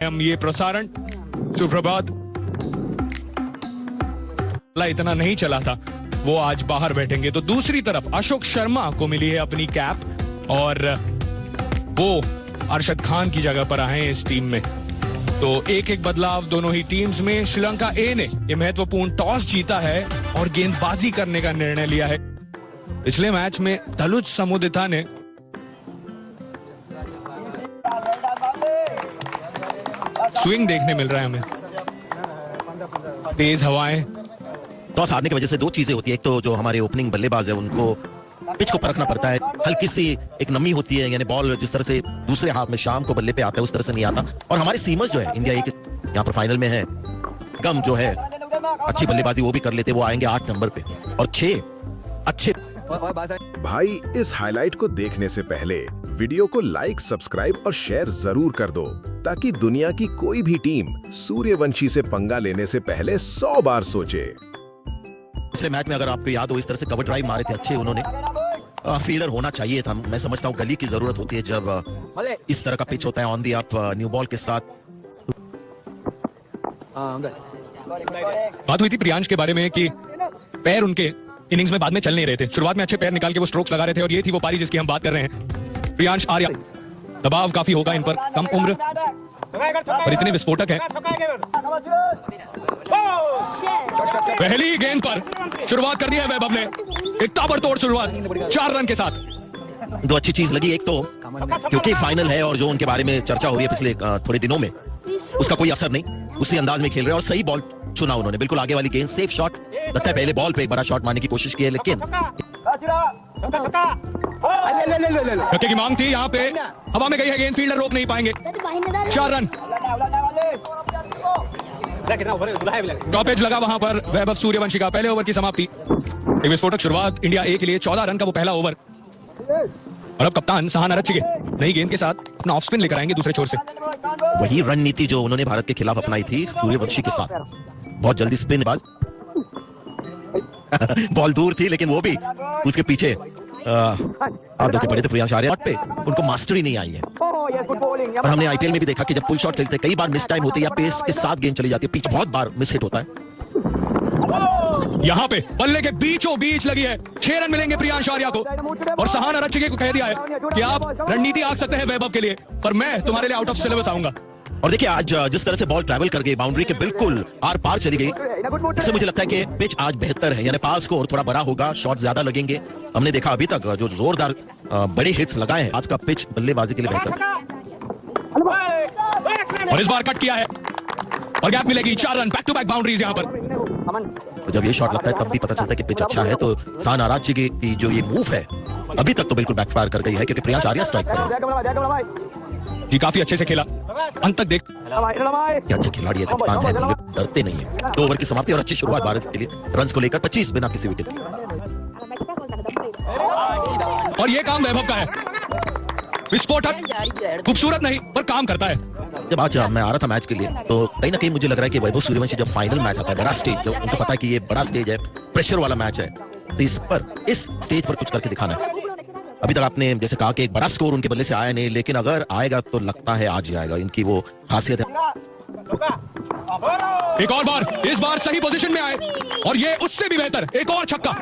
हम ये प्रसारण सुप्रभात इतना नहीं चला था, वो आज बाहर बैठेंगे। तो दूसरी तरफ अशोक शर्मा को मिली है अपनी कैप और वो अरशद खान की जगह पर आए हैं इस टीम में। तो एक एक बदलाव दोनों ही टीम्स में। श्रीलंका ए ने ये महत्वपूर्ण टॉस जीता है और गेंदबाजी करने का निर्णय लिया है। पिछले मैच में दलुज समुदिता ने स्विंग देखने मिल रहा है हमें, तेज हवाएं। टॉस हारने की वजह से दो चीजें होती है, एक तो जो हमारे ओपनिंग बल्लेबाज है उनको पिच को परखना पड़ता है, हल्की सी एक नमी होती है, यानी बॉल जिस तरह से दूसरे हाथ में शाम को बल्ले पे आता है उस तरह से नहीं आता। और हमारे सीमर्स जो है इंडिया ए के यहाँ पर फाइनल में है, गम जो है अच्छी बल्लेबाजी वो भी कर लेते, वो आएंगे 8 नंबर पे और 6 अच्छे। भाई इस हाईलाइट को देखने से पहले वीडियो को लाइक, सब्सक्राइब और शेयर जरूर कर दो ताकि दुनिया की कोई भी टीम सूर्यवंशी से पंगा लेने से पहले 100 बार सोचे। पिछले मैच में अगर आपको याद हो इस तरह से कवर ड्राइव मारे थे अच्छे उन्होंने, फील्डर होना चाहिए था। मैं समझता हूँ गली की जरूरत होती है जब इस तरह का पिच होता है on the up new ball के साथ। बात हुई थी प्रियांश के बारे में कि पैर उनके इनिंग्स में बाद में चल नहीं रहे थे। शुरुआत में अच्छे पैर निकाल के वो स्ट्रोक्स लगा रहे थे और ये थी वो पारी जिसकी हम बात कर रहे हैं। प्रियांश आर्या, दबाव काफी होगा इन पर, कम उम्र और इतने विस्फोटक हैं। पहली गेंद पर शुरुआत कर दी है वैभव ने, एक ताबड़तोड़ शुरुआत 4 रन के साथ। दो अच्छी चीज लगी, एक तो क्योंकि फाइनल है और जो उनके बारे में चर्चा हो रही है पिछले थोड़े दिनों में उसका कोई असर नहीं, उसी अंदाज में खेल रहे हैं और सही बॉल चुना उन्होंने, बिल्कुल आगे वाली गेंद, सेफ शॉट। लगता है पहले बॉल पे एक बड़ा शॉट मारने की कोशिश की है लेकिन छक्के की मांग थी, यहाँ पे हवा में गई है गेंद, फील्डर रोक नहीं पाएंगे। 4 रन। टॉपेज लगा वहां पर वैभव सूर्यवंशी का। पहले ओवर की समाप्ति, एक विस्फोटक शुरुआत इंडिया ए के लिए। 14 रन का वो पहला ओवर और अब कप्तान सहान अरच्छगे नई गेंद के साथ अपना ऑफ स्पिन लेकर आएंगे दूसरे छोर से। वही रणनीति जो उन्होंने भारत के खिलाफ अपनाई थी सूर्यवंशी के साथ, बहुत जल्दी स्पिन बाज। बॉल दूर थी लेकिन वो भी उसके पीछे हाथों के पड़े थे प्रियांश आर्या पे, उनको मास्टरी नहीं आई है। और हमने आईपीएल में भी देखा कि जब पुल शॉट खेलते कई बार मिस टाइम होती है या पेस के साथ गेंद चली जाती है, पिच बहुत बार मिस हिट होता है। यहाँ पे बल्ले के बीचों बीच लगी है, 6 रन मिलेंगे प्रियांश आर्या को और सहान अरच्छगे को कह दिया है कि आप रणनीति आंक सकते हैं वैभव के लिए, पर मैं तुम्हारे लिए आउट ऑफ सिलेबस आऊंगा। और देखिए आज जिस तरह से बॉल ट्रैवल कर गई, बाउंड्री के बिल्कुल आर पार चली गई, इससे मुझे लगता है कि पिच आज बेहतर है, यानी पास स्कोर थोड़ा बड़ा होगा, शॉट ज्यादा लगेंगे। हमने देखा अभी तक जो जोरदार बड़े हिट्स लगाए हैं, आज का पिच बल्लेबाजी के लिए बेहतर। और इस बार कट किया है और गैप मिलेगी। 4 run, back to back boundaries यहाँ पर। जब ये शॉट लगता है तब भी पता चलता है कि पिच अच्छा है। तो सहान अरच्छगे की जो ये मूव है अभी तक तो बिल्कुल बैकफायर कर गई है क्योंकि प्रियांश आर्या स्ट्राइक पर है। जी काफी अच्छे से खेला, अंत तक देख। अच्छे खिलाड़ी है, कप्तान है, डरते नहीं है। 2 ओवर की समाप्ति और अच्छी शुरुआत भारत के लिए, रन्स को लेकर 25 बिना किसी विकेट के। और ये काम वैभव का है, विस्फोटक, खूबसूरत नहीं पर काम करता है। जब आज मैं आ रहा था मैच के लिए तो कहीं ना कहीं मुझे लग रहा है कि वैभव सूर्यवंशी जब फाइनल मैच आता है, बड़ा स्टेज, जो उनको पता है कि ये बड़ा स्टेज है, प्रेशर वाला मैच है, तो इस स्टेज पर कुछ करके दिखाना है। अभी तक आपने जैसे कहा कि एक बड़ा स्कोर उनके बल्ले से आया नहीं, लेकिन अगर आएगा तो लगता है आज ही आएगा, इनकी वो खासियत है। एक और बार, इस बार सही पोजीशन में आए और ये उससे भी बेहतर, एक और छक्का।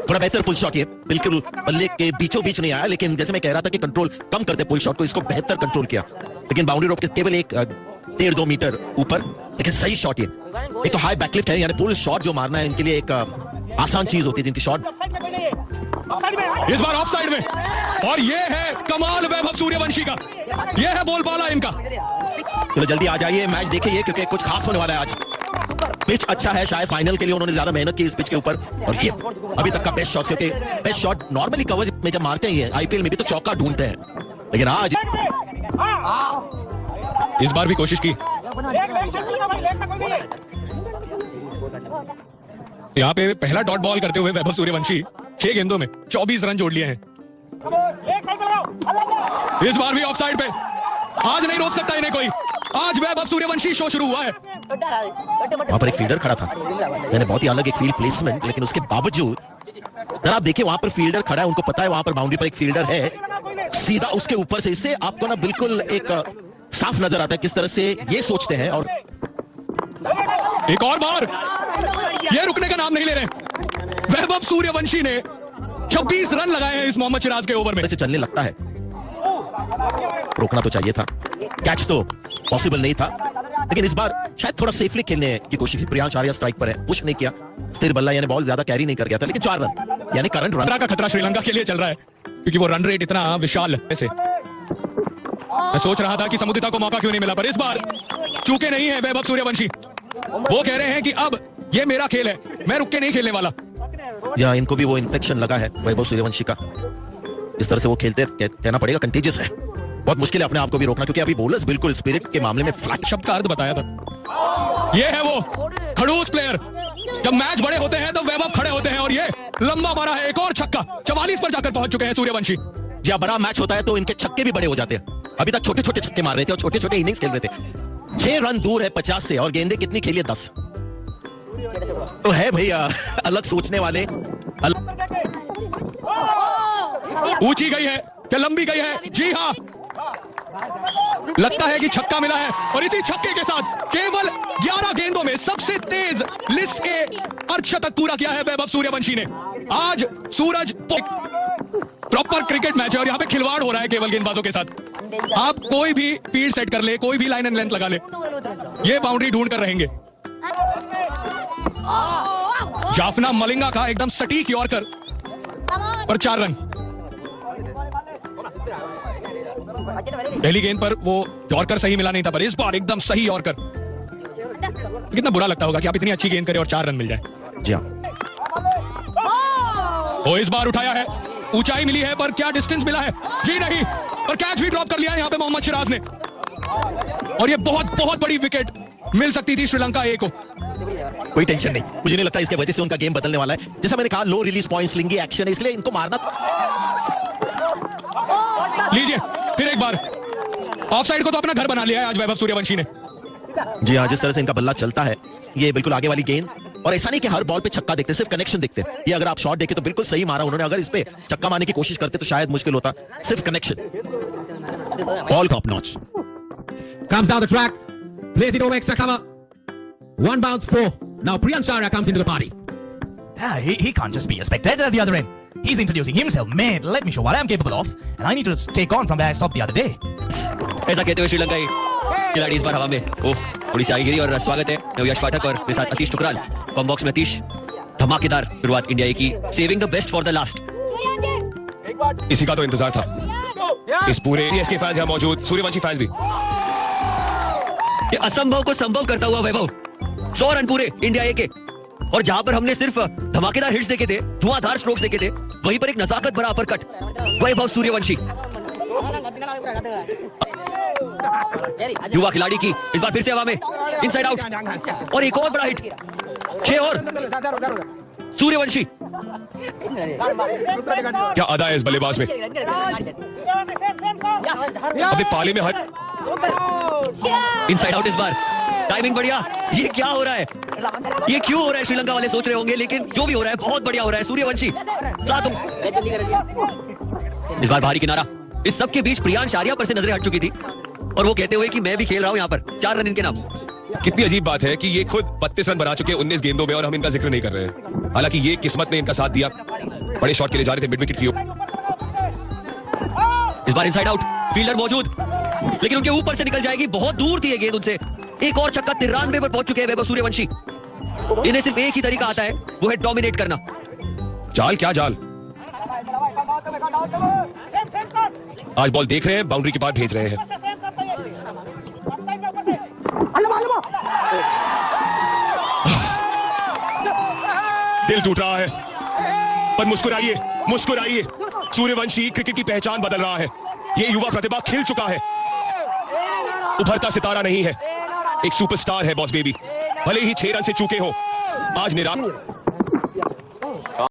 थोड़ा बेहतर पुल शॉट, ये बिल्कुल बल्ले के बीचों बीच नहीं आया, लेकिन जैसे मैं कह रहा था कि कंट्रोल कम करते पुल शॉट को, इसको बेहतर कंट्रोल किया, लेकिन बाउंड्री रोप के केवल 1.5-2 मीटर ऊपर, लेकिन सही शॉट ये। एक तो हाई बैकलिफ्ट है, यानी पुल शॉट जो मारना है इनके लिए एक आसान चीज होती है जिनकी शॉट। इस बार ऑफ साइड में और ये है कमाल वैभव सूर्यवंशी का, ये है बोलबाला इनका। तो जल्दी आ जाइए, मैच देखिए क्योंकि कुछ खास होने वाला है आज। पिच अच्छा है, शायद फाइनल के लिए उन्होंने ज्यादा मेहनत की इस पिच के ऊपर, और ये अभी तक का बेस्ट शॉट, क्योंकि बेस्ट शॉट नॉर्मली कवर में जब मारते हैं आईपीएल में भी तो चौका ढूंढते हैं, लेकिन आज इस बार भी कोशिश की। यहाँ पे पहला डॉट बॉल करते हुए वैभव सूर्यवंशी 6 गेंदों में 24 रन जोड़ लिए हैं। इस बार भी ऑफ साइड पे, आज नहीं रोक सकता इन्हें कोई, आज वैभव सूर्यवंशी शो शुरू हुआ है। वहां पर एक फील्डर खड़ा था, यानी बहुत ही अलग एक फील्ड प्लेसमेंट, लेकिन उसके बावजूद अगर आप देखिए वहां पर फील्डर खड़ा है, उनको पता है वहां पर बाउंड्री पर एक फील्डर है, सीधा उसके ऊपर से, इससे आपको ना बिल्कुल एक साफ नजर आता है किस तरह से ये सोचते हैं और एक और बार, ये रुकने का नाम नहीं ले रहे। वैभव सूर्यवंशी ने 26 रन लगाए हैं इस मोहम्मद सिराज के ओवर में। से चलने लगता है, रोकना तो चाहिए था, कैच तो पॉसिबल नहीं था, लेकिन इस बार शायद थोड़ा सेफली खेलने की कोशिश की। प्रियांश आर्या स्ट्राइक पर है, पुश नहीं किया, स्थिर बल्ला यानी बॉल ज्यादा कैरी नहीं कर गया था, लेकिन 4 रन यानी करंट रन का खतरा श्रीलंका के लिए चल रहा है, क्योंकि वो रन रेट इतना विशाल है। ऐसे मैं सोच रहा था कि समुद्रिता को मौका क्यों नहीं मिला, पर इस बार चूके नहीं है वैभव सूर्यवंशी। वो कह रहे हैं कि अब ये मेरा खेल है, मैं रुक के नहीं खेलने वाला। या इनको भी वो इन्फेक्शन लगा है वैभव सूर्यवंशी का, इस तरह से वो खेलते कहना पड़ेगा कंटेजियस है। बहुत मुश्किल है अपने आप को भी रोकना, क्योंकि अभी बॉलर्स बिल्कुल स्पिरिट के मामले में फ्लैट शब्द का अर्थ बताया था। ये है वो खड़ूस प्लेयर, जब मैच बड़े होते हैं तो वैभव खड़े होते हैं, और ये लंबा मारा है, एक और छक्का, 44 पर जाकर पहुंच चुके हैं सूर्यवंशी। जब बड़ा मैच होता है तो इनके छक्के भी बड़े हो जाते हैं। अभी तक छोटे छोटे छक्के मार रहे थे और छोटे छोटे इनिंग्स खेल रहे थे। 6 रन दूर है 50 से, और गेंदें कितनी खेली है? 10। तो है भैया अलग सोचने वाले। ऊंची गई है क्या लंबी गई है? जी हाँ, लगता है कि छक्का मिला है, और इसी छक्के के साथ केवल 11 गेंदों में सबसे तेज लिस्ट के अर्धशतक पूरा किया है वैभव सूर्यवंशी ने। आज सूरज प्रॉपर क्रिकेट मैच है, और यहाँ पे खिलवाड़ हो रहा है केवल गेंदबाजों के साथ। आप कोई भी फील्ड सेट कर ले, कोई भी लाइन एंड लेंथ लगा ले, ये बाउंड्री ढूंढ कर रहेंगे। जाफना मलिंगा का एकदम सटीक यॉर्कर पर 4 रन। पहली गेंद पर वो यॉर्कर सही मिला नहीं था, पर इस बार एकदम सही यॉर्कर। कितना बुरा लगता होगा कि आप इतनी अच्छी गेंद करें और 4 रन मिल जाए। जी हाँ, वो इस बार उठाया है, ऊंचाई मिली है, पर क्या डिस्टेंस मिला है? जी नहीं, पर कैच भी ड्रॉप कर लिया है यहाँ पे मोहम्मद सिराज ने, और ये बहुत बहुत बड़ी विकेट मिल सकती थी श्रीलंका ए को। कोई टेंशन नहीं, मुझे नहीं लगता इसके वजह से उनका गेम बदलने वाला है। जैसा मैंने कहा, लो रिलीज पॉइंट्स लिंगी एक्शन है, इसलिए इनको मारना। लीजिए फिर एक बार, ऑफसाइड को तो अपना घर बना लिया है आज वैभव सूर्यवंशी ने। जी हाँ, जिस तरह से इनका बल्ला चलता है, ये बिल्कुल आगे वाली गेंद, और ऐसा नहीं कि हर बॉल पे छक्का देखते, सिर्फ कनेक्शन देखते। ये अगर आप शॉट देखे तो बिल्कुल सही मारा उन्होंने, अगर इस पे छक्का मारने की कोशिश करते तो शायद मुश्किल होता। सिर्फ connection, ball top notch. Comes down the track, plays it over extra cover. 1 bounce 4. Now Priyansh Arya comes into the party. Yeah, he can't just be a spectator at the other end. He's introducing himself. Mate, let me show what I'm capable of, and I need to take on from where I stopped the other day. ऐसा कहते हुए श्रीलंकाई खिलाड़ी इस बार हवा में थोड़ी सी आई गिरी, और स्वागत है मैं यश पाठक और मेरे साथ अतीश टुकराल। कॉम बॉक्स में अतीश, धमाकेदार शुरुआत इंडिया की, saving the best for the last. इसी का तो इंतजार था, इस पूरे सीएसके फैंस यहाँ मौजूद, सूर्यवंशी फैंस भी। ये असंभव को संभव करता हुआ वैभव, 100 रन पूरे इंडिया ए के, और जहां पर हमने सिर्फ धमाकेदार हिट्स देखे थे, धुआंधार स्ट्रोक्स देखे थे, वहीं पर एक नजाकत भरा अपरकट वैभव सूर्यवंशी, युवा खिलाड़ी की इस बार फिर से हवा में, इनसाइड आउट, और एक और बड़ा हिट, 6 और सूर्यवंशी। क्या अदा है इस बल्लेबाज में, अपने पाले में हट। इनसाइड आउट इस बार, टाइमिंग बढ़िया। ये क्या हो रहा है, ये क्यों हो रहा है, श्रीलंका वाले सोच रहे होंगे, लेकिन जो भी हो रहा है बहुत बढ़िया हो रहा है। सूर्यवंशी साथ, इस बार भारी किनारा, इस सब के बीच प्रियांश आर्या पर से नजरें हट चुकी थी, और वो कहते हुए कि मैं भी खेल रहा हूं यहाँ पर, 4 रन इनके नाम। कितनी अजीब बात है कि ये खुद 32 रन बना चुके हैं 19 गेंदों में, और हम इनका जिक्र नहीं कर रहे हैं। हालांकि ये किस्मत ने इनका साथ दिया, बड़े शॉट के लिए जा रहे थे मिड विकेट की। इस बार इनसाइड आउट, फील्डर मौजूद, लेकिन उनके ऊपर से निकल जाएगी, बहुत दूर थी ये गेंद उनसे। एक और छक्का, 93 पर पहुंच चुके हैं वैभव सूर्यवंशी। इन्हें सिर्फ एक ही तरीका आता है, वो है डोमिनेट करना। जाल क्या जाल, आज बॉल देख रहे हैं, बाउंड्री के पार भेज रहे हैं। दिल टूट रहा है, पर मुस्कुराइए, मुस्कुराइए। सूर्यवंशी क्रिकेट की पहचान बदल रहा है, ये युवा प्रतिभा खिल चुका है, उभरता सितारा नहीं है, एक सुपरस्टार है बॉस बेबी। भले ही 6 रन से चूके हो, आज निराश